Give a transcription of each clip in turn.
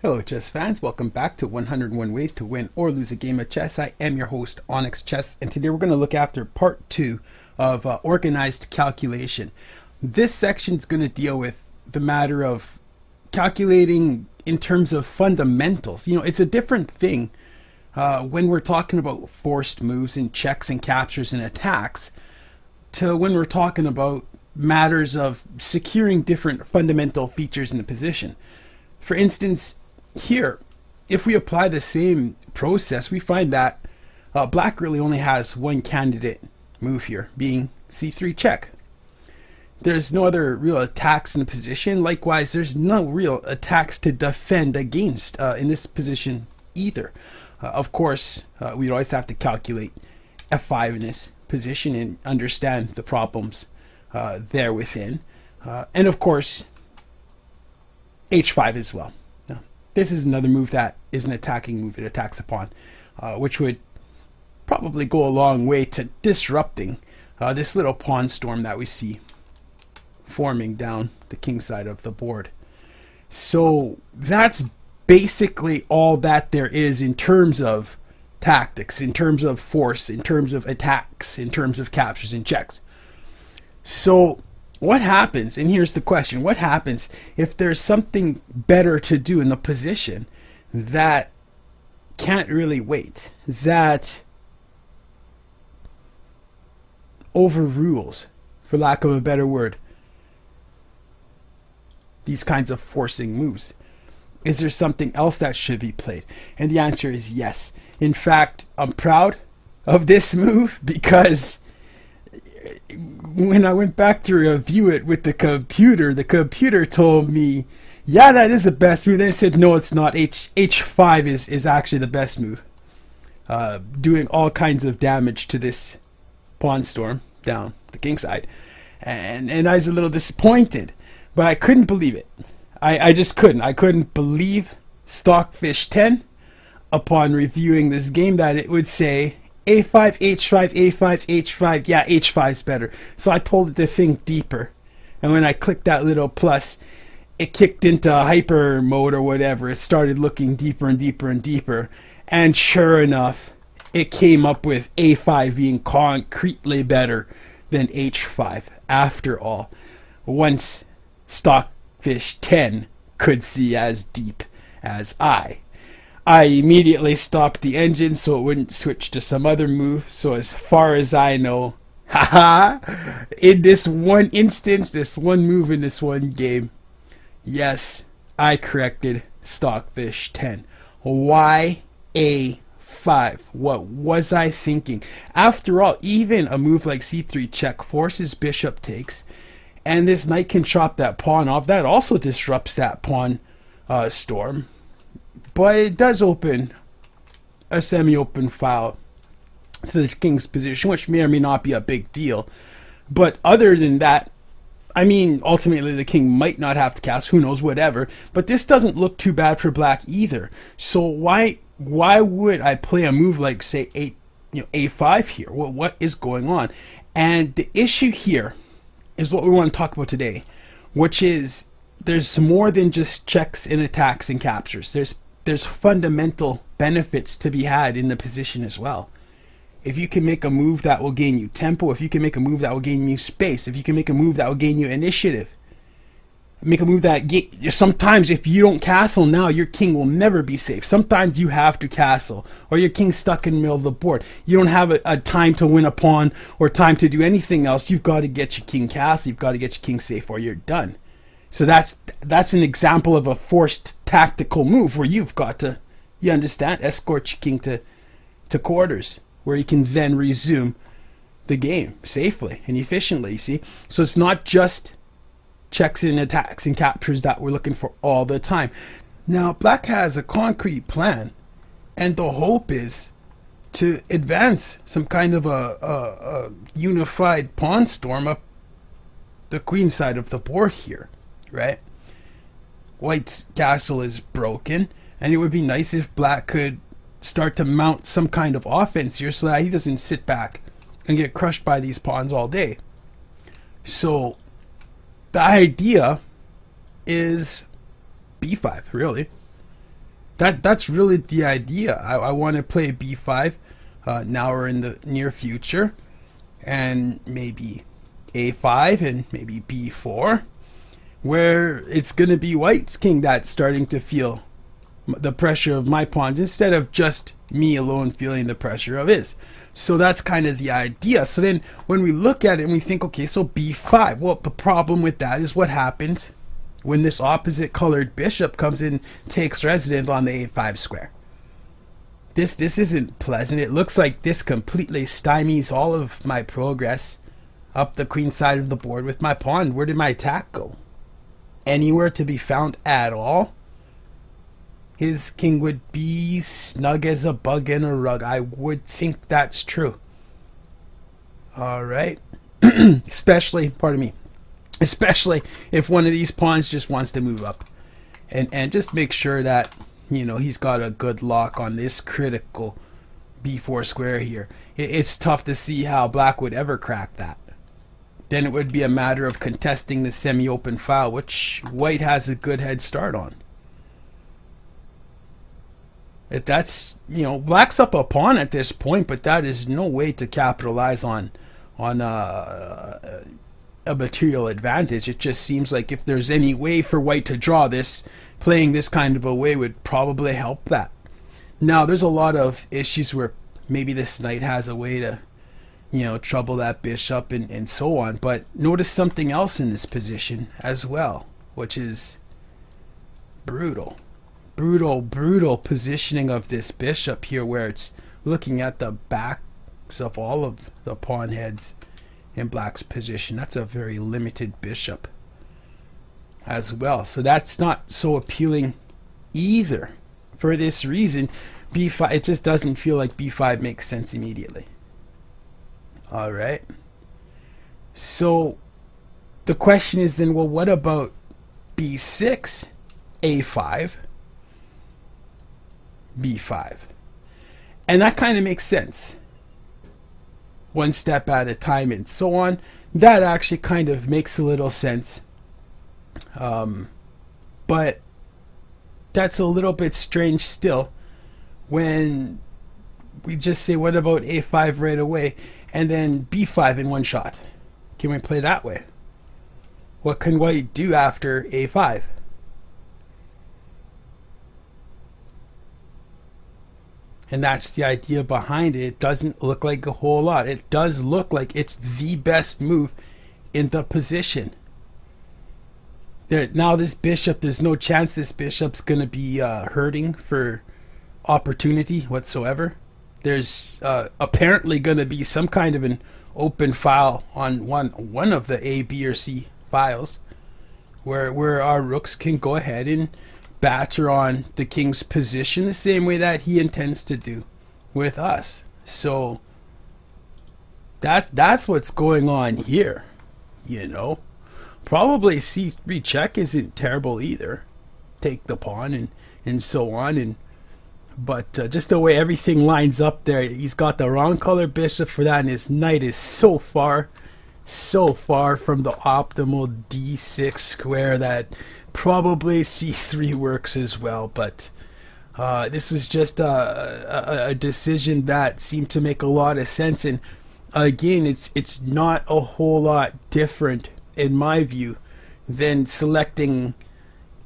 Hello chess fans, welcome back to 101 Ways to Win or Lose a Game of Chess. I am your host, Onyx Chess, and today we're going to look after part 2 of organized calculation. This section is going to deal with the matter of calculating in terms of fundamentals. You know, it's a different thing when we're talking about forced moves and checks and captures and attacks to when we're talking about matters of securing different fundamental features in a position. For instance, here, if we apply the same process, we find that black really only has one candidate move here, being c3 check. There's no other real attacks in the position. Likewise, there's no real attacks to defend against in this position either. Of course, we'd always have to calculate f5 in this position and understand the problems there within. And of course, h5 as well. This is another move that is an attacking move. It attacks a pawn, which would probably go a long way to disrupting this little pawn storm that we see forming down the king side of the board. So that's basically all that there is in terms of tactics, in terms of force, in terms of attacks, in terms of captures and checks. So what happens, and here's the question, what happens if there's something better to do in the position that can't really wait, that overrules, for lack of a better word, these kinds of forcing moves? Is there something else that should be played? And the answer is yes. In fact, I'm proud of this move because when I went back to review it with the computer told me, yeah, that is the best move. Then it said, no, it's not. H5 is actually the best move. Doing all kinds of damage to this pawn storm down the king side. And I was a little disappointed, but I couldn't believe it. I just couldn't. I couldn't believe Stockfish 10 upon reviewing this game that it would say a5, h5, a5, h5. Yeah, h5 is better. So I told it to think deeper. And when I clicked that little plus, it kicked into hyper mode or whatever. It started looking deeper and deeper and deeper. And sure enough, it came up with a5 being concretely better than h5 after all. Once Stockfish 10 could see as deep as I immediately stopped the engine so it wouldn't switch to some other move. So as far as I know, in this one instance, this one move in this one game, yes, I corrected Stockfish 10. Why a5? What was I thinking? After all, even a move like c3 check forces bishop takes, and this knight can chop that pawn off. That also disrupts that pawn storm. But it does open a semi-open file to the king's position, which may or may not be a big deal. But other than that, I mean, ultimately the king might not have to cast, who knows, whatever. But this doesn't look too bad for black either. So why would I play a move like, say, a5 here? What is going on? And the issue here is what we want to talk about today, which is there's more than just checks and attacks and captures. There's fundamental benefits to be had in the position as well. If you can make a move that will gain you tempo, if you can make a move that will gain you space, if you can make a move that will gain you initiative, make a move that sometimes if you don't castle now, your king will never be safe. Sometimes you have to castle or your king's stuck in the middle of the board. You don't have a time to win a pawn or time to do anything else. You've got to get your king castle. You've got to get your king safe or you're done. So that's an example of a forced tactical move where you've got to, you understand, escort your king to quarters where you can then resume the game safely and efficiently, you see. So it's not just checks and attacks and captures that we're looking for all the time. Now, black has a concrete plan, and the hope is to advance some kind of a unified pawn storm up the queen side of the board here. Right? White's castle is broken, and it would be nice if black could start to mount some kind of offense here so that he doesn't sit back and get crushed by these pawns all day. So the idea is b5, really. That's really the idea. I want to play b5 now or in the near future, and maybe a5 and maybe b4, where it's going to be white's king that's starting to feel the pressure of my pawns instead of just me alone feeling the pressure of his. So that's kind of the idea. So then when we look at it and we think, okay, so b5, well, the problem with that is what happens when this opposite colored bishop comes in, takes resident on the a5 square. This isn't pleasant. It looks like this completely stymies all of my progress up the queen side of the board with my pawn. Where did my attack go? Anywhere to be found at all? His king would be snug as a bug in a rug. I would think that's true. All right. Especially, pardon me, especially if one of these pawns just wants to move up. And just make sure that, you know, he's got a good lock on this critical b4 square here. It's tough to see how black would ever crack that. Then it would be a matter of contesting the semi-open file, which white has a good head start on. If that's, you know, black's up a pawn at this point, but that is no way to capitalize on a material advantage. It just seems like if there's any way for white to draw this, playing this kind of a way would probably help that. Now, there's a lot of issues where maybe this knight has a way to, you know, trouble that bishop and so on. But notice something else in this position as well, which is brutal. Brutal positioning of this bishop here, where it's looking at the backs of all of the pawn heads in black's position. That's a very limited bishop as well. So that's not so appealing either. For this reason, b5, it just doesn't feel like b5 makes sense immediately. All right. So the question is then, well, what about b6, a5, b5? And that kind of makes sense. One step at a time and so on. That actually kind of makes a little sense. But that's a little bit strange still when we just say, what about a5 right away, and then b5 in one shot? Can we play that way? What can white do after a5? And that's the idea behind it. It doesn't look like a whole lot. It does look like it's the best move in the position. Now this bishop, there's no chance this bishop's going to be hurting for opportunity whatsoever. There's apparently going to be some kind of an open file on one of the A, B, or C files where our rooks can go ahead and batter on the king's position the same way that he intends to do with us. So that's what's going on here, you know. Probably c3 check isn't terrible either. Take the pawn and so on. But just the way everything lines up there, he's got the wrong color bishop for that, and his knight is so far from the optimal d6 square that probably c3 works as well. But this was just a decision that seemed to make a lot of sense, and again, it's not a whole lot different in my view than selecting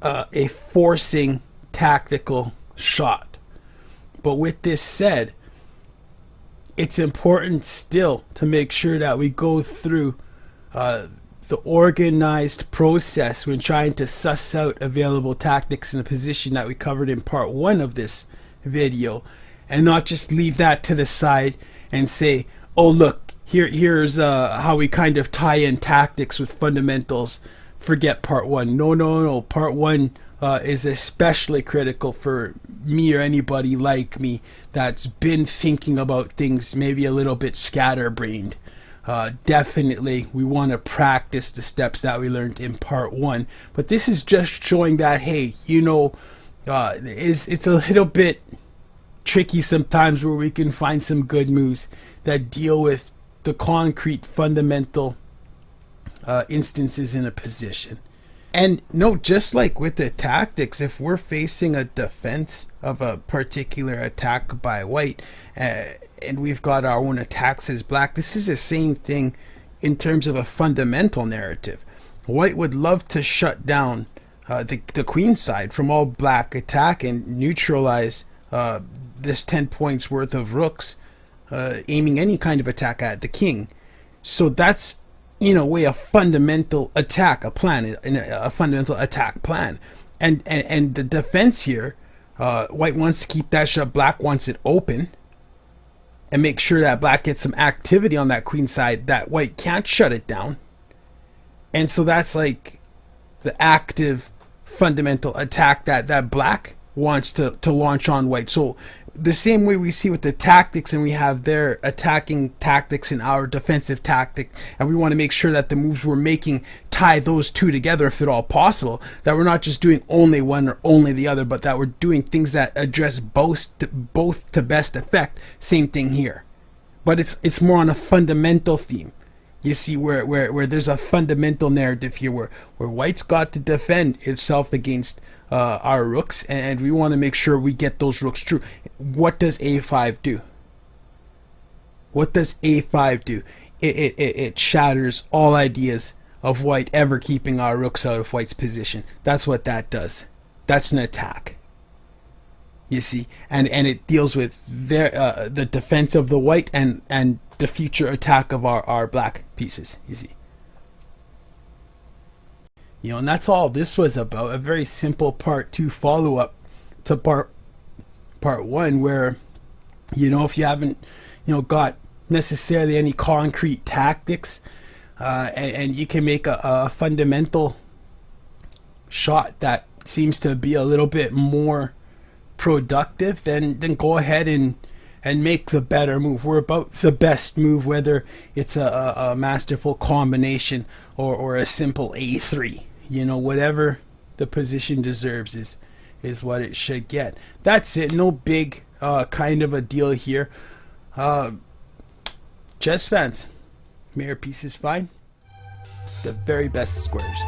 a forcing tactical shot. But with this said, it's important still to make sure that we go through the organized process when trying to suss out available tactics in a position that we covered in part 1 of this video, and not just leave that to the side and say, oh look, here's how we kind of tie in tactics with fundamentals, forget part 1. No, part 1 is especially critical for me or anybody like me that's been thinking about things maybe a little bit scatterbrained. Definitely we want to practice the steps that we learned in part 1, but this is just showing that, hey, you know, it's a little bit tricky sometimes where we can find some good moves that deal with the concrete fundamental instances in a position. And no, just like with the tactics, if we're facing a defense of a particular attack by white, and we've got our own attacks as black, this is the same thing in terms of a fundamental narrative. White would love to shut down the queen side from all black attack and neutralize this 10 points worth of rooks, aiming any kind of attack at the king. So that's, in a way, a fundamental attack, a fundamental attack plan. And the defense here, white wants to keep that shut, black wants it open, and make sure that black gets some activity on that queen side that white can't shut it down. And so that's like the active fundamental attack that black wants to launch on white. So the same way we see with the tactics, and we have their attacking tactics and our defensive tactic, and we want to make sure that the moves we're making tie those two together if at all possible, that we're not just doing only one or only the other, but that we're doing things that address both to best effect. Same thing here, but it's more on a fundamental theme. You see where there's a fundamental narrative here where white's got to defend itself against our rooks, and we want to make sure we get those rooks true. What does a5 do? What does a5 do? It shatters all ideas of white ever keeping our rooks out of white's position. That's what that does. That's an attack. You see, and it deals with the defense of the white and the future attack of our black pieces. You see. And that's all this was about. A very simple part 2 follow-up to part 1, where, if you haven't, got necessarily any concrete tactics, and you can make a fundamental shot that seems to be a little bit more productive, then go ahead and make the better move. We're about the best move, whether it's a masterful combination or a simple a3. Whatever the position deserves is what it should get. That's it. No big kind of a deal here. Chess fans, may your pieces find the very best squares.